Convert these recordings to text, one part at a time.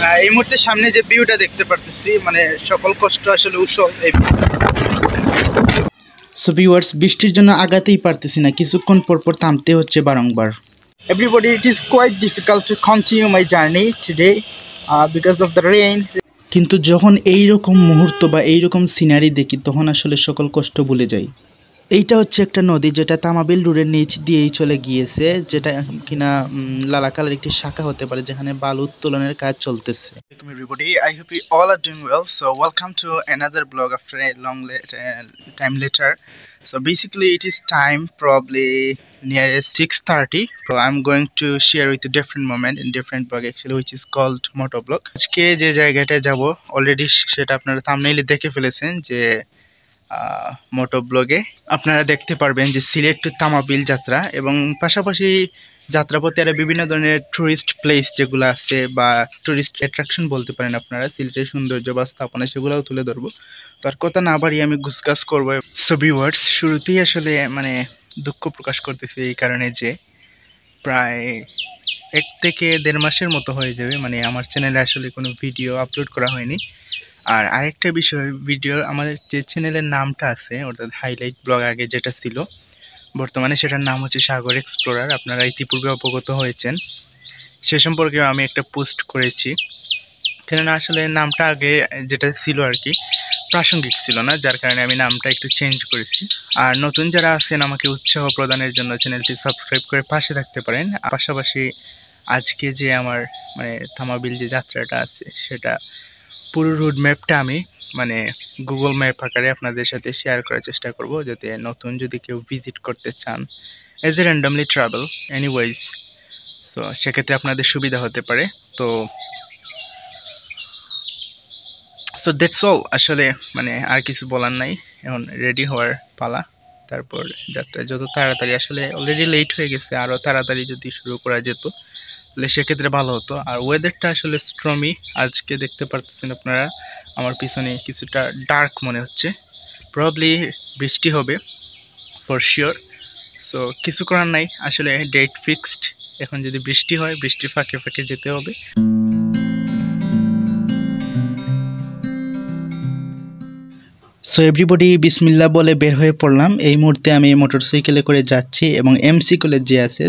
এই মুহূর্তে সামনে যে ভিউটা দেখতে পারতেছি মানে সকল কষ্ট আসলে উৎসব। সো ভিউয়ার্স, বৃষ্টির জন্য আগাতেই পারতেছি না, কিছুক্ষণ পরপর থামতে হচ্ছে বারংবার। Everybody, it is quite difficult to continue my journey today because of the rain. কিন্তু যখন এই রকম মুহূর্ত বা এই রকম সিনারি দেখি তখন আসলে সকল কষ্ট ভুলে যাই। এইটা হচ্ছে একটা নদী যেটা তামাবিল রোডের নিচ দিয়েই চলে গিয়েছে, যেটা কিনা লালাকালের একটি শাখা হতে পারে যেখানে বালু উত্তোলনের কাজ চলতেছে। Welcome everybody, I hope you all are doing well. So welcome to another vlog after a long time later. So basically it is time probably near 6:30. So I'm going to share with a different moment in different vlog actually, which is called motovlog. আজকে যে জায়গাটায় যাব already সেটা আপনারা থাম্বনেইলে দেখে ফেলেছেন যে মোটো ব্লগে আপনারা দেখতে পারবেন যে সিলেট টু তামাবিল যাত্রা, এবং পাশাপাশি যাত্রাপথে আরও বিভিন্ন ধরনের ট্যুরিস্ট প্লেস যেগুলো আছে বা ট্যুরিস্ট অ্যাট্রাকশন বলতে পারেন আপনারা, সিলেটের সৌন্দর্য বা স্থাপনা সেগুলোও তুলে ধরবো। তো আর কথা না বাড়িয়ে আমি গুছগাছ করবো। সো ভিউয়ার্স, শুরুতেই আসলে মানে দুঃখ প্রকাশ করতেছি এই কারণে যে প্রায় 1 থেকে 1.5 মাসের মতো হয়ে যাবে মানে আমার চ্যানেলে আসলে কোনো ভিডিও আপলোড করা হয়নি। আর আরেকটা বিষয়, ভিডিও আমাদের যে চ্যানেলের নামটা আছে অর্থাৎ হাইলাইট ব্লগ আগে যেটা ছিল, বর্তমানে সেটার নাম হচ্ছে সাগর এক্সপ্লোরার। আপনারা ইতিপূর্বে অবগত হয়েছেন, সে সম্পর্কেও আমি একটা পোস্ট করেছি। কেননা আসলে নামটা আগে যেটা ছিল আর কি প্রাসঙ্গিক ছিল না, যার কারণে আমি নামটা একটু চেঞ্জ করেছি। আর নতুন যারা আছেন আমাকে উৎসাহ প্রদানের জন্য চ্যানেলটি সাবস্ক্রাইব করে পাশে থাকতে পারেন। পাশাপাশি আজকে যে আমার মানে তামাবিল যে যাত্রাটা আছে সেটা পুরো রুট ম্যাপটা আমি মানে গুগল ম্যাপ আকারে আপনাদের সাথে শেয়ার করার চেষ্টা করব, যাতে নতুন যদি কেউ ভিজিট করতে চান as a randomly travel anyways, so সেক্ষেত্রে আপনাদের সুবিধা হতে পারে। তো সো দ্যাটস অল, আসলে মানে আর কিছু বলার নাই, এখন রেডি হওয়ার পালা। তারপর যাত্রা যত তাড়াতাড়ি, আসলে অলরেডি লেট হয়ে গেছে, আরও তাড়াতাড়ি যদি শুরু করা যেত তাহলে সেক্ষেত্রে ভালো হতো। আর ওয়েদারটা আসলে স্ট্রমি, আজকে দেখতে পারতেছেন আপনারা আমার পিছনে কিছুটা ডার্ক মনে হচ্ছে, প্রবাবলি বৃষ্টি হবে ফর শিওর। সো কিছু করার নাই, আসলে ডেট ফিক্সড, এখন যদি বৃষ্টি হয় বৃষ্টির ফাঁকে ফাঁকে যেতে হবে। সো এভরিবডি বিসমিল্লাহ বলে বের হয়ে পড়লাম। এই মুহূর্তে আমি মোটরসাইকেলে করে যাচ্ছি এবং এমসি কলেজ যে আছে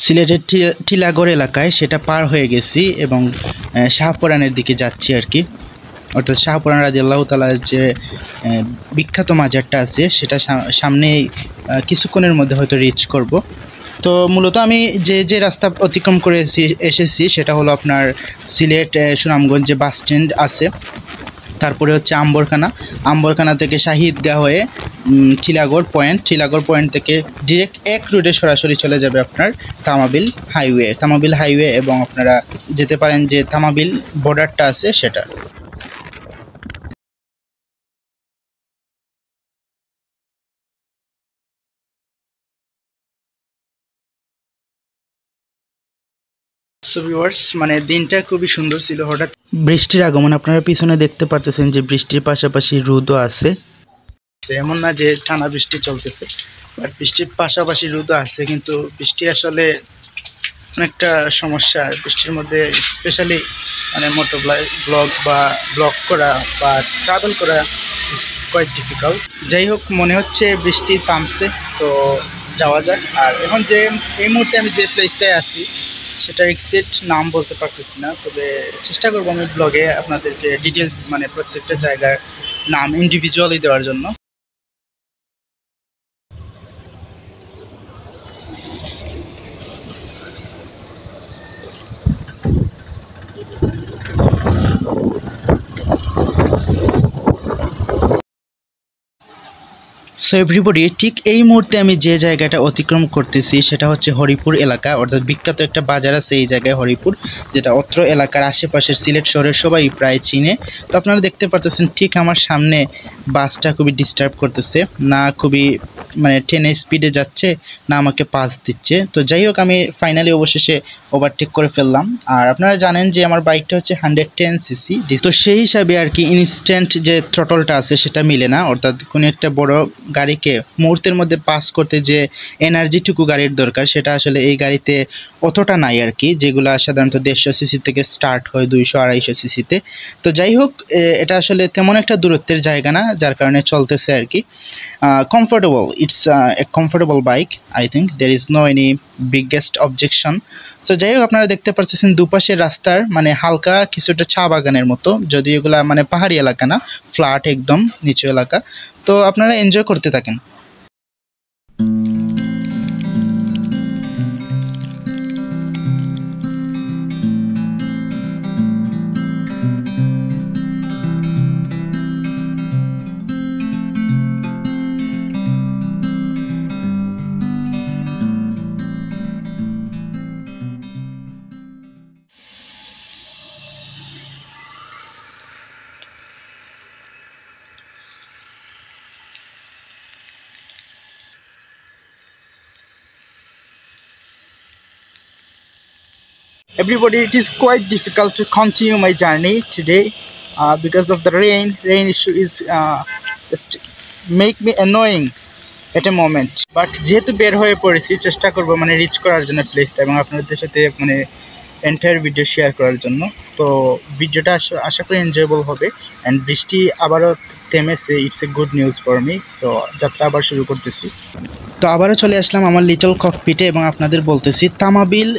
সিলেটের টিলাগড় এলাকায় সেটা পার হয়ে গেছি এবং শাহপরানের দিকে যাচ্ছি আর কি, অর্থাৎ শাহপরান রাদিয়াল্লাহু তাআলার যে বিখ্যাত মাজারটা আছে সেটা সামনেই কিছুক্ষণের মধ্যে হয়তো রিচ করব। তো মূলত আমি যে রাস্তা অতিক্রম করে এসেছি সেটা হলো আপনার সিলেট সুনামগঞ্জ যে বাস স্ট্যান্ড আছে, তারপরে হচ্ছে আম্বরখানা থেকে শাহিদগাহ হয়ে টিলাগড় পয়েন্ট থেকে ডিরেক্ট এক রুটে সরাসরি চলে যাবে আপনার তামাবিল হাইওয়ে, এবং আপনারা যেতে পারেন যে তামাবিল বর্ডারটা আছে সেটা। সো ভিউয়ার্স, মানে দিনটা খুবই সুন্দর ছিল, হঠাৎ বৃষ্টির আগমন। আপনারা পিছনে দেখতে পারতেছেন যে বৃষ্টির পাশাপাশি রোদও আছে, এমন না যে টানা বৃষ্টি চলতেছে, বাট বৃষ্টির পাশাপাশি রোদও আছে। কিন্তু বৃষ্টি আসলে অনেকটা সমস্যা, বৃষ্টির মধ্যে স্পেশালি মানে মোটো ব্লগ করা বা ট্রাভেল করা ইটস কোয়াইট ডিফিকাল্ট। যাই হোক, মনে হচ্ছে বৃষ্টি থামছে, তো যাওয়া যাক। আর এখন যে এই মুহূর্তে আমি যে প্লেসটায় আছি সেটার এক্সাক্ট নাম বলতে পারতেছি না, তবে চেষ্টা করবো আমি ব্লগে আপনাদেরকে ডিটেলস মানে প্রত্যেকটা জায়গার নাম ইন্ডিভিজুয়ালি দেওয়ার জন্য। সো এভরিবডি, ঠিক এই মুহূর্তে আমি যে জায়গাটা অতিক্রম করতেছি সেটা হচ্ছে হরিপুর এলাকা, অর্থাৎ বিখ্যাত একটা বাজার আছে এই জায়গায় হরিপুর, যেটা অত্র এলাকার আশেপাশের সিলেট শহরের সবাই প্রায় চিনে। তো আপনারা দেখতে পারতেছেন ঠিক আমার সামনে বাসটা খুবই ডিস্টার্ব করতেছে, না খুবই মানে 10 স্পিডে যাচ্ছে, না আমাকে পাস দিচ্ছে। তো যাই হোক, আমি ফাইনালি অবশেষে ওভারটেক করে ফেললাম। আর আপনারা জানেন যে আমার বাইকটা হচ্ছে 110 সিসি, তো সেই হিসাবে আর কি ইনস্ট্যান্ট যে থ্রটলটা আছে সেটা মিলে না, অর্থাৎ কোনো একটা বড় গাড়িকে মুহূর্তের মধ্যে পাস করতে যে এনার্জিটুকু গাড়ির দরকার সেটা আসলে এই গাড়িতে অতটা নাই আর কি, যেগুলো সাধারণত 150 সিসি থেকে স্টার্ট হয় 200-250 সিসিতে। তো যাই হোক, এটা আসলে তেমন একটা দূরত্বের জায়গা না, যার কারণে চলতেছে আর কি। Comfortable, it's a comfortable bike. I think there is no any biggest objection. তো যাই হোক, আপনারা দেখতে পাচ্ছেন দুপাশের রাস্তার মানে হালকা কিছুটা চা বাগানের মতো, যদি এগুলা মানে পাহাড়ি এলাকা না, ফ্ল্যাট একদম নিচু এলাকা। তো আপনারা এনজয় করতে থাকেন। Everybody, it is quite difficult to continue my journey today because of the rain. Rain issue is just make me annoying at a moment. But যেহেতু বের হয়ে পড়েছি, চেষ্টা করব মানে রিচ করার জন্য প্লেসটা এবং আপনাদের সাথে মানে এন্টায়ার ভিডিও শেয়ার করার জন্য। তো ভিডিওটা আশা করি এনজয়েবল হবে। অ্যান্ড বৃষ্টি আবারও থেমেছে, it's a good news for me. So যাত্রা আবার শুরু করতেছি। তো আবারও চলে আসলাম আমার লিটল ককপিটে এবং আপনাদের বলতেছি তামাবিল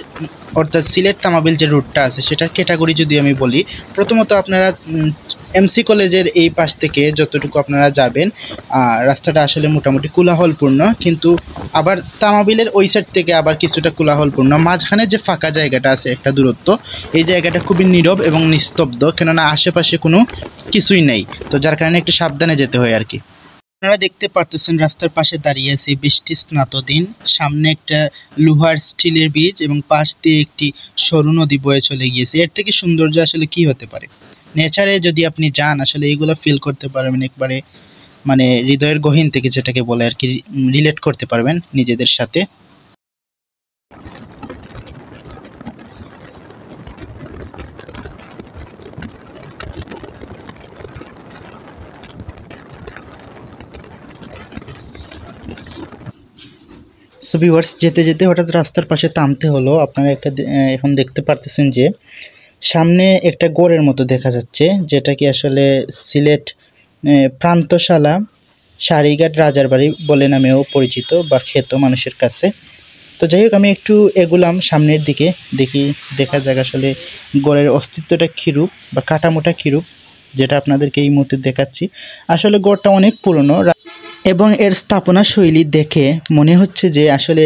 অর্থাৎ সিলেট তামাবিল যে রুটটা আছে সেটার ক্যাটাগরি যদি আমি বলি, প্রথমত আপনারা এমসি কলেজের এই পাশ থেকে যতটুকু আপনারা যাবেন রাস্তাটা আসলে মোটামুটি কোলাহলপূর্ণ, কিন্তু আবার তামাবিলের ওই সাইড থেকে আবার কিছুটা কোলাহলপূর্ণ। মাঝখানে যে ফাঁকা জায়গাটা আছে একটা দূরত্ব, এই জায়গাটা খুবই নীরব এবং নিস্তব্ধ, কেননা আশেপাশে কোনো কিছুই নেই। তো যার কারণে একটু সাবধানে যেতে হয় আর কি। আপনারা দেখতে পারতেছেন রাস্তার পাশে দাঁড়িয়ে আছে বৃষ্টি স্নাত দিন, সামনে একটা লোহার স্টিলের ব্রিজ এবং পাশ দিয়ে একটি সরু নদী বয়ে চলে গিয়েছে। এর থেকে সৌন্দর্য আসলে কি হতে পারে? নেচারে যদি আপনি যান আসলে এইগুলো ফিল করতে পারবেন একবারে, মানে হৃদয়ের গহীন থেকে, যেটাকে বলে আর কি, রিলেট করতে পারবেন নিজেদের সাথে। সো ভিউয়ার্স, যেতে যেতে হঠাৎ রাস্তার পাশে থামতে হলো। আপনারা একটা এখন দেখতে পারতেছেন যে সামনে একটা গড়ের মতো দেখা যাচ্ছে, যেটা কি আসলে সিলেট প্রান্তশালা সারিঘাট রাজার বাড়ি বলে নামেও পরিচিত বা খ্যাত মানুষের কাছে। তো যাই হোক, আমি একটু এগুলাম সামনের দিকে, দেখা যাক আসলে গড়ের অস্তিত্বটা কীরূপ বা কাঠামোটা কীরূপ, যেটা আপনাদেরকে এই মুহূর্তে দেখাচ্ছি। আসলে গড়টা অনেক পুরনো এবং এর স্থাপনা শৈলী দেখে মনে হচ্ছে যে আসলে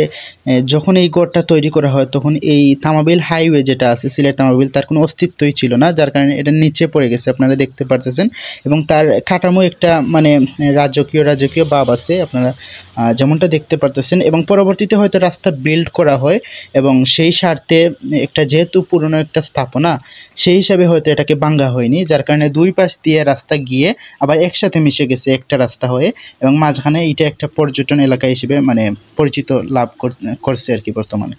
যখন এই গড়টা তৈরি করা হয় তখন এই তামাবিল হাইওয়ে যেটা আছে সিলেট তামাবিল, তার কোনো অস্তিত্বই ছিল না, যার কারণে এটা নিচে পড়ে গেছে, আপনারা দেখতে পারতেছেন। এবং তার কাঠামো একটা মানে রাজকীয় ভাব আছে, আপনারা যেমনটা দেখতে পারতেছেন। এবং পরবর্তীতে হয়তো রাস্তা বিল্ড করা হয় এবং সেই স্বার্থে একটা যেহেতু পুরনো একটা স্থাপনা, সেই হিসাবে হয়তো এটাকে ভাঙা হয়নি, যার কারণে দুই পাশ দিয়ে রাস্তা গিয়ে আবার একসাথে মিশে গেছে একটা রাস্তা হয়ে, এবং মাঝখানে এটা একটা পর্যটন এলাকা হিসেবে মানে পরিচিত লাভ করছে আর কি বর্তমানে।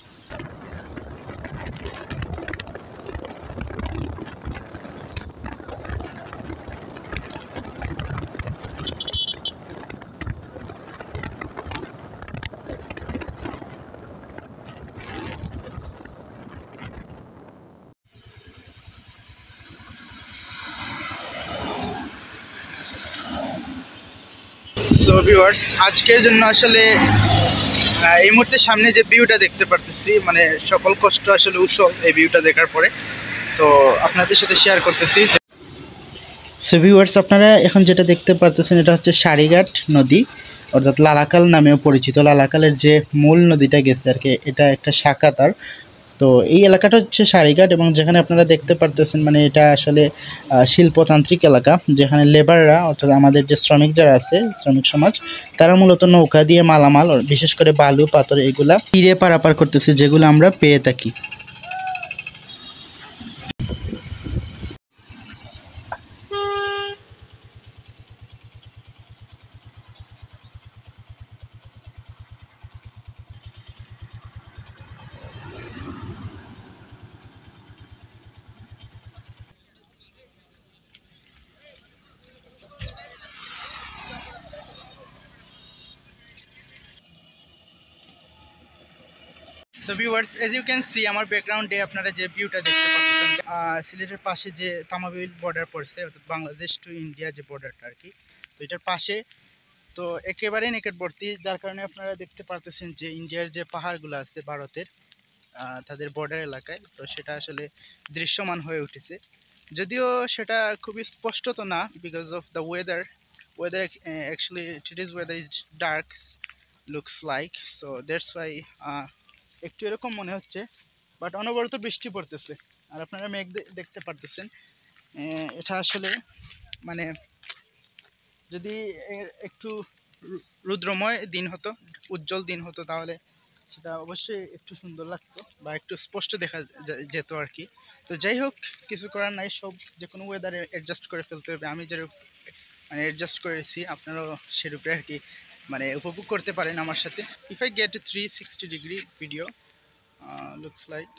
সো ভিউয়ার্স, আজকের জন্য আসলে এই মুহূর্তে সামনে যে ভিউটা দেখতে পারতেছি, মানে সকল কষ্ট আসলে উৎসব এই ভিউটা দেখার পরে, তো আপনাদের সাথে শেয়ার করতেছি। সো ভিউয়ার্স, আপনারা এখন যেটা দেখতে পারতেছেন এটা হচ্ছে সারিঘাট নদী, অর্থাৎ লালাকাল নামেও পরিচিত। লালাকালের যে মূল নদীটা গেছে আর কি, এটা একটা শাখা তার। তো এই এলাকাটা হচ্ছে সারিঘাট, এবং যেখানে আপনারা দেখতে পারতেছেন মানে এটা আসলে শিল্পতান্ত্রিক এলাকা, যেখানে লেবাররা অর্থাৎ আমাদের যে শ্রমিক যারা আছে, শ্রমিক সমাজ, তারা মূলত নৌকা দিয়ে মালামাল, বিশেষ করে বালু পাথর এগুলা তীরে পারাপার করতেছে, যেগুলো আমরা পেয়ে থাকি। So viewers, as you can see আমার ব্যাকগ্রাউন্ডে আপনারা যে ভিউটা দেখতে পাচ্ছেন, সিলেটের পাশে যে তামাবিল বর্ডার পড়ছে, অর্থাৎ বাংলাদেশ টু ইন্ডিয়া যে বর্ডারটা আর কি, তো এটার পাশে তো একেবারেই নিকটবর্তী, যার কারণে আপনারা দেখতে পারতেছেন যে ইন্ডিয়ার যে পাহাড়গুলো আছে ভারতের তাদের বর্ডার এলাকায়, তো সেটা আসলে দৃশ্যমান হয়ে উঠেছে। যদিও সেটা খুবই স্পষ্ট তো না, because of the weather actually today's weather is dark looks like, so that's why একটু এরকম মনে হচ্ছে, বাট অনবরত বৃষ্টি পড়তেছে আর আপনারা মেঘ দেখতে পারতেছেন। এটা আসলে মানে যদি একটু রুদ্রময় দিন হতো, উজ্জ্বল দিন হতো, তাহলে সেটা অবশ্যই একটু সুন্দর লাগতো বা একটু স্পষ্ট দেখা যেত আর কি। তো যাই হোক, কিছু করার নাই, সব যে কোনো ওয়েদারে অ্যাডজাস্ট করে ফেলতে হবে। আমি যেরূপ মানে অ্যাডজাস্ট করেছি, আপনারাও সেরূপে আর কি মানে উপভোগ করতে পারেন আমার সাথে। If I get A 360 degree video looks like.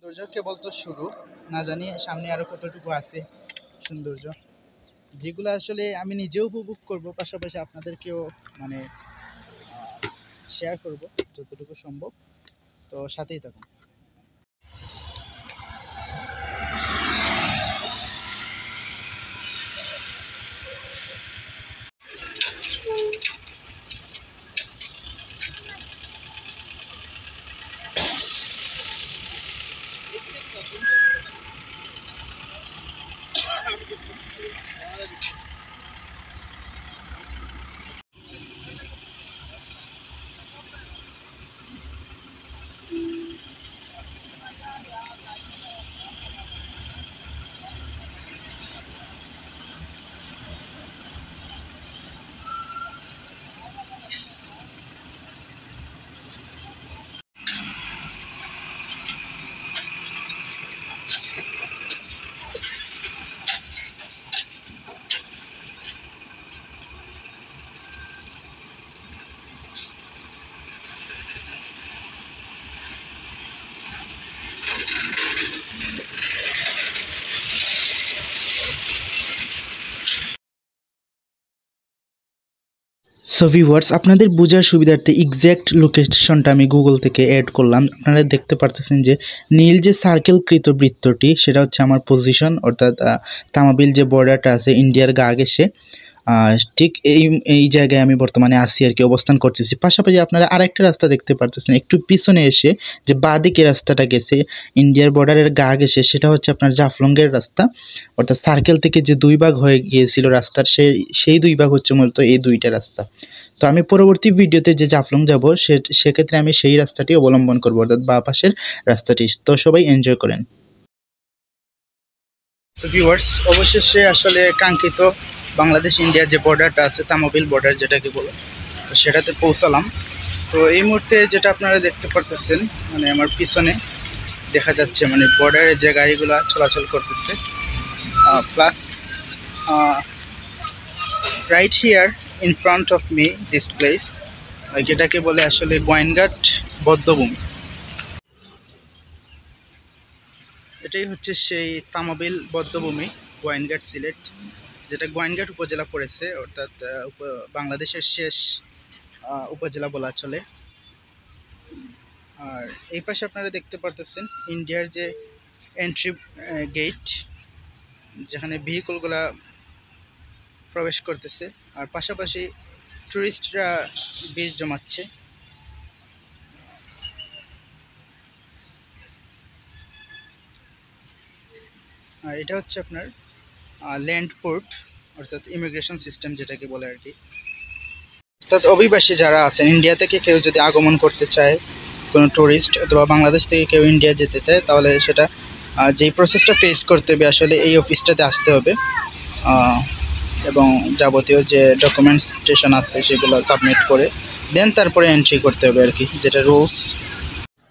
সৌন্দর্য কেবল তো শুরু, না জানি সামনে আরো কতটুকু আছে সৌন্দর্য, যেগুলো আসলে আমি নিজেও উপভোগ করব, পাশাপাশি আপনাদেরকেও মানে শেয়ার করব যতটুকু সম্ভব। তো সাথেই থাকুন। সো ভিউয়ার্স, আপনাদের বোঝার সুবিধার্থে এক্স্যাক্ট লোকেশনটা আমি গুগল থেকে অ্যাড করলাম। আপনারা দেখতে পারতেছেন যে নীল যে সার্কেলকৃত বৃত্তটি, সেটা হচ্ছে আমার পজিশন, অর্থাৎ তামাবিল যে বর্ডারটা আছে ইন্ডিয়ার গা ঘেঁষে, ঠিক এই জায়গায় আমি বর্তমানে আছি আর কি, অবস্থান করতেছি। পাশাপাশি আপনারা আরেকটা রাস্তা দেখতে পারতেছেন একটু পিছনে এসে, যে বাঁদিকে রাস্তাটা গেছে ইন্ডিয়ার বর্ডারের গা ঘেঁষে, সেটা হচ্ছে আপনার জাফলংয়ের রাস্তা, অর্থাৎ সার্কেল থেকে যে দুই ভাগ হয়ে গিয়েছিল রাস্তার, সেই দুই ভাগ হচ্ছে মূলত এই দুইটা রাস্তা। তো আমি পরবর্তী ভিডিওতে যে জাফলং যাব সেক্ষেত্রে আমি সেই রাস্তাটি অবলম্বন করবো, অর্থাৎ বাঁ পাশের রাস্তাটি। তো সবাই এনজয় করেন। ভিউয়ার্স, অবশেষে আসলে কাঙ্ক্ষিত বাংলাদেশ ইন্ডিয়া যে বর্ডারটা আছে, তামাবিল বর্ডার যেটাকে বলে, তো সেটাতে পৌঁছালাম। তো এই মুহূর্তে যেটা আপনারা দেখতে পারতেছেন, মানে আমার পিছনে দেখা যাচ্ছে মানে বর্ডারে যে গাড়িগুলো চলাচল করতেছে, plus right here in front of me this place, যেটাকে বলে আসলে গোয়েনঘাট বধ্যভূমি। এটাই হচ্ছে সেই তামাবিল বধ্যভূমি, গোয়েনঘাট সিলেট, যেটা গোয়েনঘাট উপজেলা পড়েছে, অর্থাৎ বাংলাদেশের শেষ উপজেলা বলা চলে। আর এই পাশে আপনারা দেখতে পারতেছেন ইন্ডিয়ার যে এন্ট্রি গেট, যেখানে ভেহিকলগুলা প্রবেশ করতেছে, আর পাশাপাশি টুরিস্টরা ভিড় জমাচ্ছে। আর এটা হচ্ছে আপনার ল্যান্ড পোর্ট, অর্থাৎ ইমিগ্রেশন সিস্টেম যেটাকে বলে আর কি। অর্থাৎ অভিবাসী যারা আছেন, ইন্ডিয়া থেকে কেউ যদি আগমন করতে চায়, কোনো ট্যুরিস্ট অথবা বাংলাদেশ থেকে কেউ ইন্ডিয়া যেতে চায়, তাহলে সেটা যেই প্রসেসটা ফেস করতে হবে আসলে এই অফিসটাতে আসতে হবে। এবং যাবতীয় যে ডকুমেন্টেশন আছে সেগুলো সাবমিট করে দেন তারপরে এন্ট্রি করতে হবে আর কি, যেটা রুলস।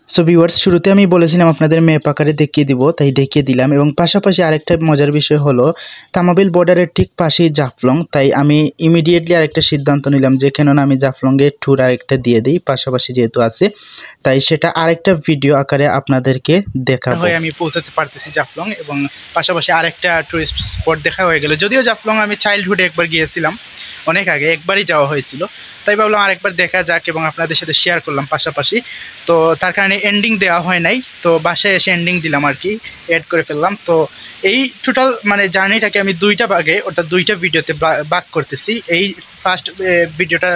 সো ভিউয়ার্স, শুরুতে আমি বলেছিলাম আপনাদের ম্যাপ আকারে দেখিয়ে দিব, তাই দেখিয়ে দিলাম। এবং পাশাপাশি আরেকটা মজার বিষয় হলো তামাবিল বর্ডারের ঠিক পাশেই জাফলং, তাই আমি ইমিডিয়েটলি আরেকটা সিদ্ধান্ত নিলাম যে কেননা আমি জাফলংয়ের ট্যুর আরেকটা দিয়ে দিই পাশাপাশি যেহেতু আছে, তাই সেটা আরেকটা ভিডিও আকারে আপনাদেরকে দেখাবো। আমি পৌঁছাতে পারতেছি জাফলং এবং পাশাপাশি আরেকটা টুরিস্ট স্পট দেখা হয়ে গেল। যদিও জাফলং আমি চাইল্ডহুডে একবার গিয়েছিলাম, অনেক আগে একবারই যাওয়া হয়েছিল, তাই ভাবলাম আরেকবার দেখা যাক এবং আপনাদের সাথে শেয়ার করলাম পাশাপাশি। তো তার কারণে এন্ডিং দেওয়া হয় নাই, তো বাসায় এসে এন্ডিং দিলাম আর কি, অ্যাড করে ফেললাম। তো এই টোটাল মানে জার্নিটাকে আমি দুইটা ভাগে অর্থাৎ দুইটা ভিডিওতে ভাগ করতেছি। এই ফার্স্ট ভিডিওটা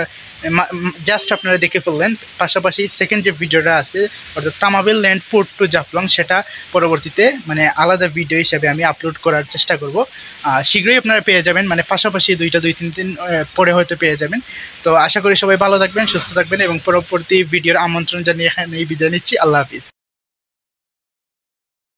জাস্ট আপনারা দেখে ফেললেন, পাশাপাশি সেকেন্ড যে ভিডিওটা আছে অর্থাৎ Tamabil land port to Jaflong, সেটা পরবর্তীতে মানে আলাদা ভিডিও হিসেবে আমি আপলোড করার চেষ্টা করব। শীঘ্রই আপনারা পেয়ে যাবেন, মানে পাশাপাশি দুই তিন দিন পরে হয়তো পেয়ে যাবেন। তো আশা করি সবাই ভালো থাকবেন, সুস্থ থাকবেন এবং পরবর্তী ভিডিওর আমন্ত্রণ জানিয়ে এখানে বিদায় নিচ্ছি। আল্লাহ হাফিজ।